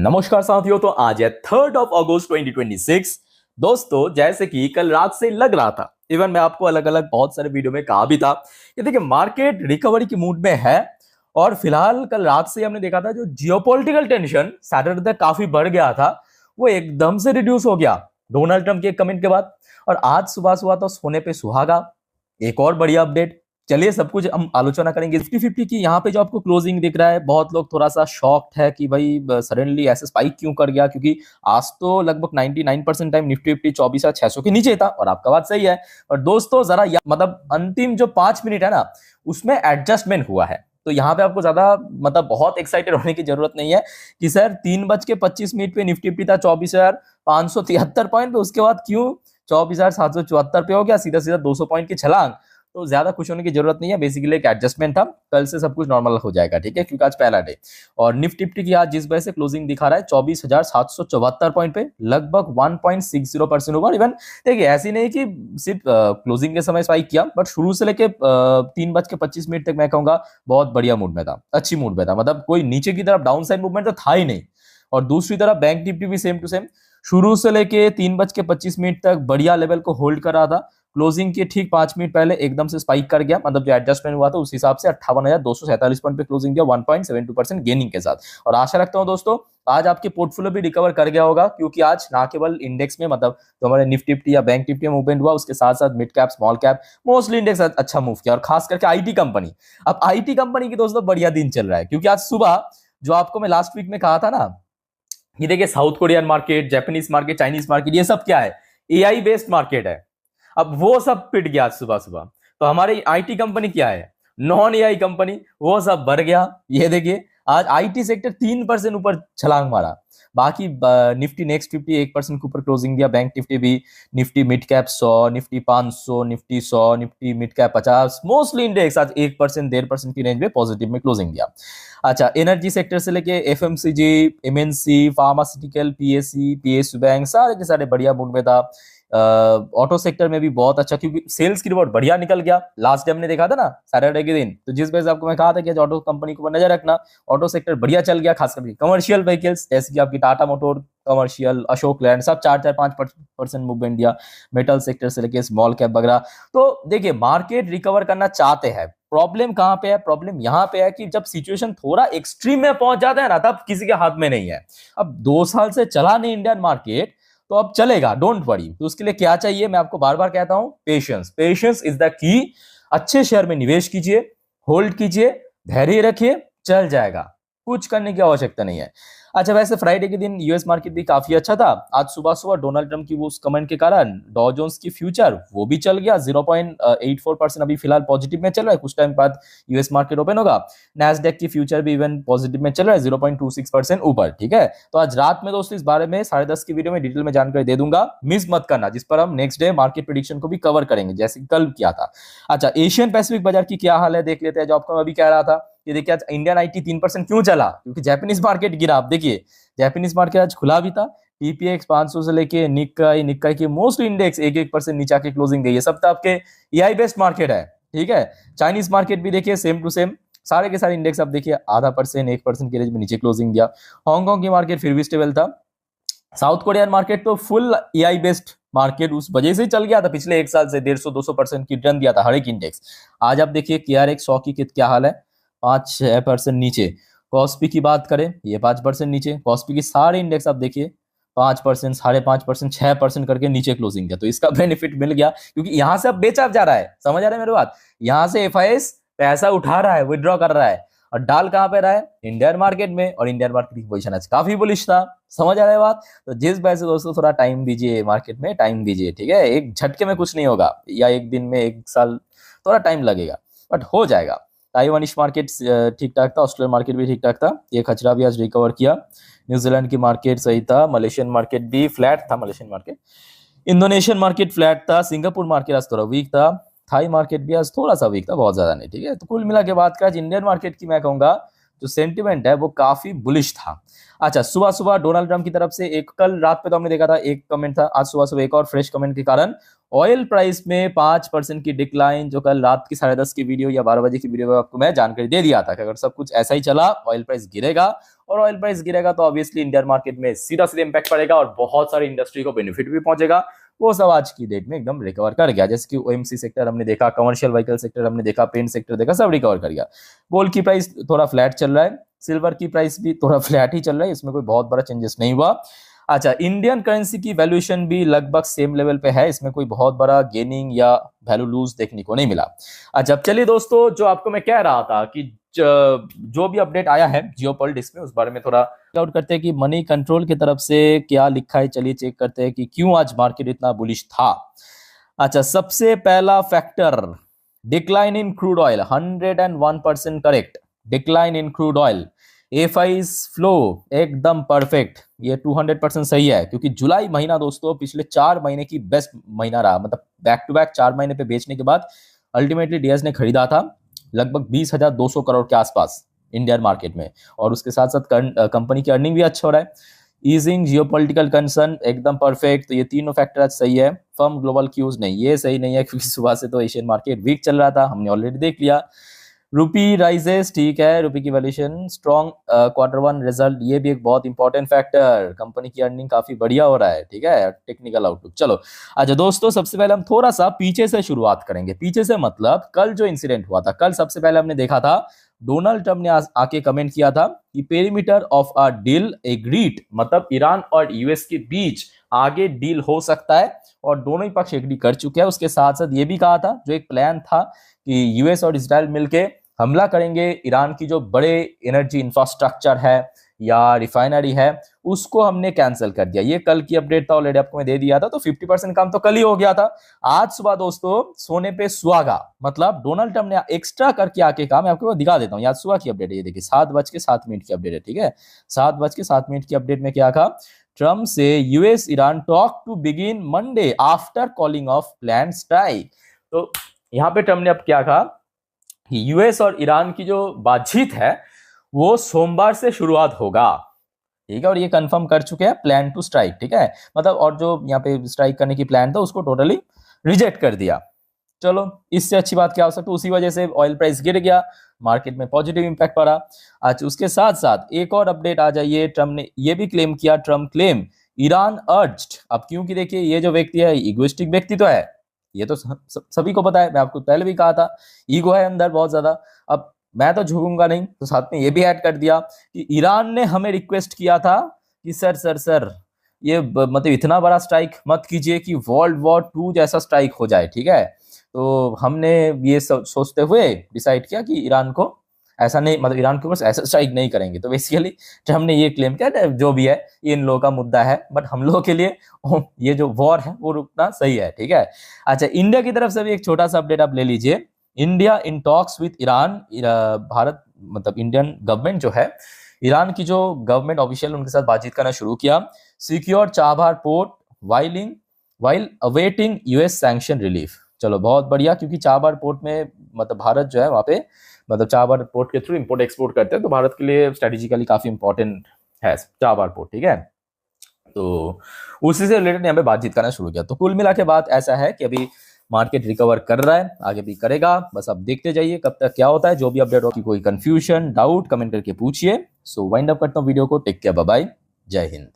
नमस्कार साथियों। तो आज है 3 अगस्त 2026। दोस्तों, जैसे कि कल रात से लग रहा था, इवन मैं आपको अलग अलग बहुत सारे वीडियो में कहा भी था कि देखिए मार्केट रिकवरी की मूड में है। और फिलहाल कल रात से हमने देखा था जो जियोपॉलिटिकल टेंशन सैटरडे तक काफी बढ़ गया था, वो एकदम से रिड्यूस हो गया डोनाल्ड ट्रंप के एक कमेंट के बाद। और आज सुबह सुबह तो सोने पे सुहागा, एक और बढ़िया अपडेट। चलिए सब कुछ हम आलोचना करेंगे। 50-50 की यहाँ पे जो आपको क्लोजिंग दिख रहा है, बहुत लोग थोड़ा सा शॉक्ड है कि भाई सडनली ऐसे स्पाइक क्यों कर गया, क्योंकि आज तो लगभग 99% टाइम निफ्टी 24,600 के नीचे था। और आपका बात सही है। और दोस्तों जरा मतलब अंतिम जो 5 मिनट है ना, उसमें एडजस्टमेंट हुआ है। तो यहाँ पे आपको ज्यादा मतलब बहुत एक्साइटेड होने की जरूरत नहीं है कि सर 3:25 पे निफ्टी था 24,573 पॉइंट पे, उसके बाद क्यों 24,774 पे हो गया, सीधा सीधा 200 पॉइंट की छलांग। तो ज्यादा खुश होने की जरूरत नहीं है, बेसिकली एक एडजस्टमेंट था। कल से सब कुछ नॉर्मल हो जाएगा, ठीक है, क्योंकि आज पहला डे। और निफ्टी की आज जिस वजह से क्लोजिंग दिखा रहा है 24,774 पॉइंट पे, लगभग 1.60% ऊपर। इवन देखिए ऐसी नहीं कि सिर्फ क्लोजिंग के समय स्पाइक किया, बट शुरू से लेके 3:25 तक मैं कहूंगा बहुत बढ़िया मूड में था, अच्छी मूड में था। मतलब कोई नीचे की तरफ डाउन साइड मूवमेंट तो था ही नहीं। और दूसरी तरफ बैंक निफ्टी भी सेम टू सेम शुरू से लेके 3:25 तक बढ़िया लेवल को होल्ड कर रहा था। क्लोजिंग के ठीक 5 मिनट पहले एकदम से स्पाइक कर गया, मतलब जो एडजस्टमेंट हुआ था उस हिसाब से 58,247 पॉइंट पे क्लोजिंग दिया 1.72% गेनिंग के साथ। और आशा रखता हूं दोस्तों आज आपके पोर्टफोलियो भी रिकवर कर गया होगा, क्योंकि आज ना केवल इंडेक्स में मतलब जो हमारे निफ्टी या बैंक निफ्टी में मूवमेंट हुआ, उसके साथ साथ mid cap small cap mostly index अच्छा मूव किया। और खास करके आईटी कंपनी, अब आईटी कंपनी की दोस्तों बढ़िया दिन चल रहा है, क्योंकि आज सुबह जो आपको मैं लास्ट वीक में कहा था ना, ये देखिए south Korean market, Japanese market, Chinese market, ये सब क्या है, एआई बेस्ड मार्केट है। अब वो सब पिट गया सुबह सुबह। तो हमारी आईटी कंपनी क्या है, नॉन एआई कंपनी, वो सब बढ़ गया। ये देखिए आज आईटी सेक्टर 3% ऊपर छलांग मारा। बाकी निफ्टी नेक्स्ट 50 1% के ऊपर क्लोजिंग दिया, बैंक निफ्टी भी, Nifty mid cap 100, Nifty 500, Nifty 100, Nifty mid cap 50, mostly index आज 1% 1.5% की रेंज में पॉजिटिव में क्लोजिंग दिया। अच्छा, एनर्जी सेक्टर से लेके FMCG, MNC, pharmaceutical, PSC, PSU bank, सारे के सारे बढ़िया मूड में था। ऑटो सेक्टर में भी बहुत अच्छा, क्योंकि सेल्स की रिपोर्ट बढ़िया निकल गया। लास्ट टाइम हमने देखा था ना सैटरडे के दिन, तो जिस वजह से आपको मैं कहा था कि ऑटो कंपनी को नजर रखना, ऑटो सेक्टर बढ़िया चल गया। खास करके कमर्शियल व्हीकल्स जैसे कि आपकी Tata motor, commercial, Ashok land, सब 4-5% मूवमेंट दिया। मेटल सेक्टर से लेके स्मॉल कैप वगैरह। तो देखिए मार्केट रिकवर करना चाहते हैं। प्रॉब्लम कहां पे है, प्रॉब्लम यहां पे है कि जब सिचुएशन थोड़ा एक्सट्रीम में पहुंच जाता है ना, तब किसी के हाथ में नहीं है। अब 2 साल से चला नहीं इंडियन मार्केट, तो अब चलेगा, डोंट वरी। तो उसके लिए क्या चाहिए, मैं आपको बार बार कहता हूं, patience. Patience is the key. अच्छे शेयर में निवेश कीजिए, होल्ड कीजिए, धैर्य रखिए, चल जाएगा, कुछ करने की आवश्यकता नहीं है। अच्छा, वैसे फ्राइडे के दिन यूएस मार्केट भी काफी अच्छा था। आज सुबह सुबह डोनाल्ड ट्रंप की वो उस कमेंट के कारण डॉ जोन्स की फ्यूचर वो भी चल गया 0.84%, अभी फिलहाल पॉजिटिव में चल रहा है। कुछ टाइम बाद यूएस मार्केट ओपन होगा, नैस्डैक की फ्यूचर भी इवन पॉजिटिव में चल रहा है 0.26% ऊपर, ठीक है। तो आज रात में दोस्तों इस बारे में 10:30 की वीडियो में डिटेल में जानकारी दे दूंगा, मिस मत करना, जिस पर हम नेक्स्ट डे मार्केट प्रेडिक्शन को भी कवर करेंगे जैसे कल किया था। अच्छा, एशियन पैसिफिक बाजार की क्या हाल है देख लेते हैं। जो आपको मैं अभी कह रहा था, ये देखिए आज इंडियन आईटी 3% क्यों चला, क्योंकि जापानीज मार्केट गिरा। आप देखिए जापानीज मार्केट आज खुला भी था, टीपीएक्स 500 से लेके निक्काई की मोस्ट इंडेक्स 1% नीचे आके क्लोजिंग गई है। सब तो आपके एआई बेस्ड मार्केट है, ठीक है। चाइनीज मार्केट भी देखिए सेम टू सेम, सारे के सारे इंडेक्स आप देखिए 0.5% 1% की रेंज में नीचे क्लोजिंग दिया। हांगकांग की मार्केट फिर भी स्टेबल था। साउथ कोरियन मार्केट तो फुल एआई बेस्ड मार्केट उस वजह से चल गया था, पिछले एक साल से 150-200% की रिटर्न दिया था हर एक इंडेक्स। आज आप देखिए KRX 100 की क्या हाल है, 5-6% नीचे। कॉस्पी की बात करें, ये 5% नीचे। कॉस्पी की सारे इंडेक्स आप देखिए 5%, 5.5%, 6% करके नीचे क्लोजिंग किया। तो इसका बेनिफिट मिल गया, क्योंकि यहां से अब बेचा जा रहा है, समझ आ रहा है मेरी बात। यहां से एफआईएस पैसा उठा रहा है, विड्रॉ कर रहा है, और डाल कहां पे रहा है, इंडियन मार्केट में। और इंडियन मार्केट की पोजीशन आज काफी बुलिश था, समझ आ रहा है बात। तो जिस वजह से दोस्तों थोड़ा टाइम दीजिए, मार्केट में टाइम दीजिए, ठीक है। एक झटके में कुछ नहीं होगा, या एक दिन में, एक साल, थोड़ा टाइम लगेगा, बट हो जाएगा। ताइवानिश मार्केट ठीक ठाक था, ऑस्ट्रेलियन मार्केट भी ठीक ठाक था। ये खचरा भी आज रिकवर किया। न्यूजीलैंड की मार्केट सही था, मलेशियन मार्केट भी फ्लैट था, Malaysian market. Indonesian market flat था, सिंगापुर मार्केट आज थोड़ा वीक था, थाई मार्केट भी आज थोड़ा सा वीक था, बहुत ज्यादा नहीं, ठीक है। तो कुल मिला के बात करें इंडियन मार्केट की, मैं कहूंगा जो सेंटिमेंट है वो काफी बुलिश था। अच्छा, सुबह सुबह डोनाल्ड ट्रंप की तरफ से एक, कल रात पे तो हमने देखा था एक कमेंट था, आज सुबह सुबह एक और फ्रेश कमेंट के कारण ऑयल प्राइस में 5% की डिक्लाइन, जो कल रात की 10:30 की वीडियो या 12 बजे की वीडियो में आपको मैं जानकारी दे दिया था कि अगर सब कुछ ऐसा ही चला ऑयल प्राइस गिरेगा, और ऑयल प्राइस गिरेगा तो ऑब्वियसली इंडियन मार्केट में सीधा सीधा इंपैक्ट पड़ेगा और बहुत सारी इंडस्ट्री को बेनिफिट भी पहुंचेगा। वो सब आज की डेट में एकदम रिकवर कर गया, जैसे कि ओएमसी सेक्टर हमने देखा, कमर्शियल व्हीकल सेक्टर हमने देखा, पेंट सेक्टर देखा, सब रिकवर कर गया। गोल्ड की प्राइस थोड़ा फ्लैट चल रहा है, सिल्वर की प्राइस भी थोड़ा फ्लैट ही चल रहा है, इसमें कोई बहुत बड़ा चेंजेस नहीं हुआ। अच्छा, इंडियन करेंसी की वैल्यूएशन भी लगभग सेम लेवल पे है, इसमें कोई बहुत बड़ा गेनिंग या वैल्यू लूज देखने को नहीं मिला। अच्छा, अब चलिए दोस्तों, जो आपको मैं कह रहा था कि जो भी अपडेट आया है जियोपॉलिटिक्स में, उस बारे में थोड़ा आउट करते हैं कि मनी कंट्रोल की तरफ से क्या लिखा है। चलिए चेक करते हैं कि क्यों आज मार्केट इतना बुलिश था। अच्छा, सबसे पहला factor, decline in crude oil, 101% correct. Decline in crude oil, FIIs flow एकदम परफेक्ट, ये 200% सही है, क्योंकि जुलाई महीना दोस्तों पिछले 4 महीने की बेस्ट महीना रहा। मतलब बैक टू बैक 4 महीने पे बेचने के बाद अल्टीमेटली डीएस ने खरीदा था लगभग 20,200 करोड़ के आसपास इंडियन मार्केट में, और उसके साथ साथ कंपनी की अर्निंग भी अच्छा हो रहा है। ईजिंग जियोपॉलिटिकल कंसर्न एकदम परफेक्ट। तो ये तीनों फैक्टर आज सही है। फर्म ग्लोबल क्यूज नहीं, ये सही नहीं है, क्योंकि सुबह से तो एशियन मार्केट वीक चल रहा था, हमने ऑलरेडी देख लिया। रूपी राइजेस, ठीक है, रूपी की वैल्यूएशन स्ट्रॉन्ग, Q1 रिजल्ट, ये भी एक बहुत इंपॉर्टेंट फैक्टर, कंपनी की अर्निंग काफी बढ़िया हो रहा है, ठीक है। टेक्निकल आउटलुक, चलो अच्छा दोस्तों, सबसे पहले हम थोड़ा सा पीछे से शुरुआत करेंगे। पीछे से मतलब कल जो इंसिडेंट हुआ था, कल सबसे पहले हमने देखा था डोनाल्ड ट्रंप ने आके कमेंट किया था कि perimeter of a deal agreed, मतलब ईरान और यूएस के बीच आगे डील हो सकता है, और दोनों ही पक्ष एग्री कर चुके हैं। उसके साथ साथ ये भी कहा था, जो एक प्लान था कि यूएस और इजराइल मिलके हमला करेंगे ईरान की जो बड़े एनर्जी इंफ्रास्ट्रक्चर है या रिफाइनरी है, उसको हमने कैंसिल कर दिया। ये कल की अपडेट था, ऑलरेडी आपको मैं दे दिया था, तो 50% काम तो कल ही हो गया था। आज सुबह दोस्तों सोने पे सुहागा, मतलब डोनाल्ड ट्रंप ने एक्स्ट्रा करके आके कहा, मैं आपको दिखा देता हूँ, आज सुबह की अपडेट है, ये देखिए 7:07 की अपडेट है, ठीक है। 7:07 की अपडेट में क्या कहा, ट्रंप से US Iran talk to begin Monday after calling off plan strike. तो यहाँ पे ट्रंप ने अब क्या कहा कि यूएस और ईरान की जो बातचीत है वो सोमवार से शुरुआत होगा, ठीक है, और ये कंफर्म कर चुके हैं प्लान टू स्ट्राइक, ठीक है, मतलब, और जो यहाँ पे स्ट्राइक करने की प्लान था उसको टोटली रिजेक्ट कर दिया। चलो, इससे अच्छी बात क्या हो सकती है, उसी वजह से ऑयल प्राइस गिर गया, मार्केट में पॉजिटिव इंपैक्ट पड़ा। अच्छा, उसके साथ साथ एक और अपडेट आ जाइए, ट्रंप ने ये भी क्लेम किया, ट्रंप क्लेम ईरान अर्ज्ड, अब क्योंकि देखिए ये जो व्यक्ति है इगोइस्टिक व्यक्ति तो है, ये तो सभी को पता है, मैं आपको पहले भी कहा था, ईगो है अंदर बहुत ज्यादा। अब मैं तो झुकूंगा नहीं, तो साथ में ये भी ऐड कर दिया कि ईरान ने हमें रिक्वेस्ट किया था कि सर ये मतलब इतना बड़ा स्ट्राइक मत कीजिए कि वर्ल्ड वॉर 2 जैसा स्ट्राइक हो जाए, ठीक है। तो हमने ये सोचते हुए डिसाइड किया कि ईरान को ऐसा नहीं, मतलब ईरान के ऊपर ऐसा स्ट्राइक नहीं करेंगे। तो बेसिकली हमने ये क्लेम किया, जो भी है ये इन लोगों का मुद्दा है, बट हम लोगों के लिए ये जो वॉर है वो रुकना सही है, ठीक है। अच्छा, इंडिया की तरफ से भी एक छोटा सा अपडेट आप ले लीजिए। India in talks with Iran, Bharat मतलब इंडियन गवर्नमेंट जो है, ईरान की जो गवर्नमेंट ऑफिशियल उनके साथ बातचीत करना शुरू किया। Secure Chabahar port while awaiting US sanction relief, चलो बहुत बढ़िया, क्योंकि चाबहार पोर्ट में मतलब भारत जो है वहाँ पे, मतलब चाबहार पोर्ट के थ्रू इंपोर्ट एक्सपोर्ट करते हैं, तो भारत के लिए स्ट्रेटेजिकली काफी इंपॉर्टेंट है चाबहार पोर्ट, ठीक है। तो उसी से रिलेटेड यहाँ पे बातचीत करना शुरू किया। तो कुल मिला के बात ऐसा है कि अभी मार्केट रिकवर कर रहा है, आगे भी करेगा, बस आप देखते जाइए कब तक क्या होता है। जो भी अपडेट हो, कोई कंफ्यूजन डाउट कमेंट करके पूछिए। सो वाइंड अप करता हूँ वीडियो को, टेक केयर, बाय बाय, जय हिंद।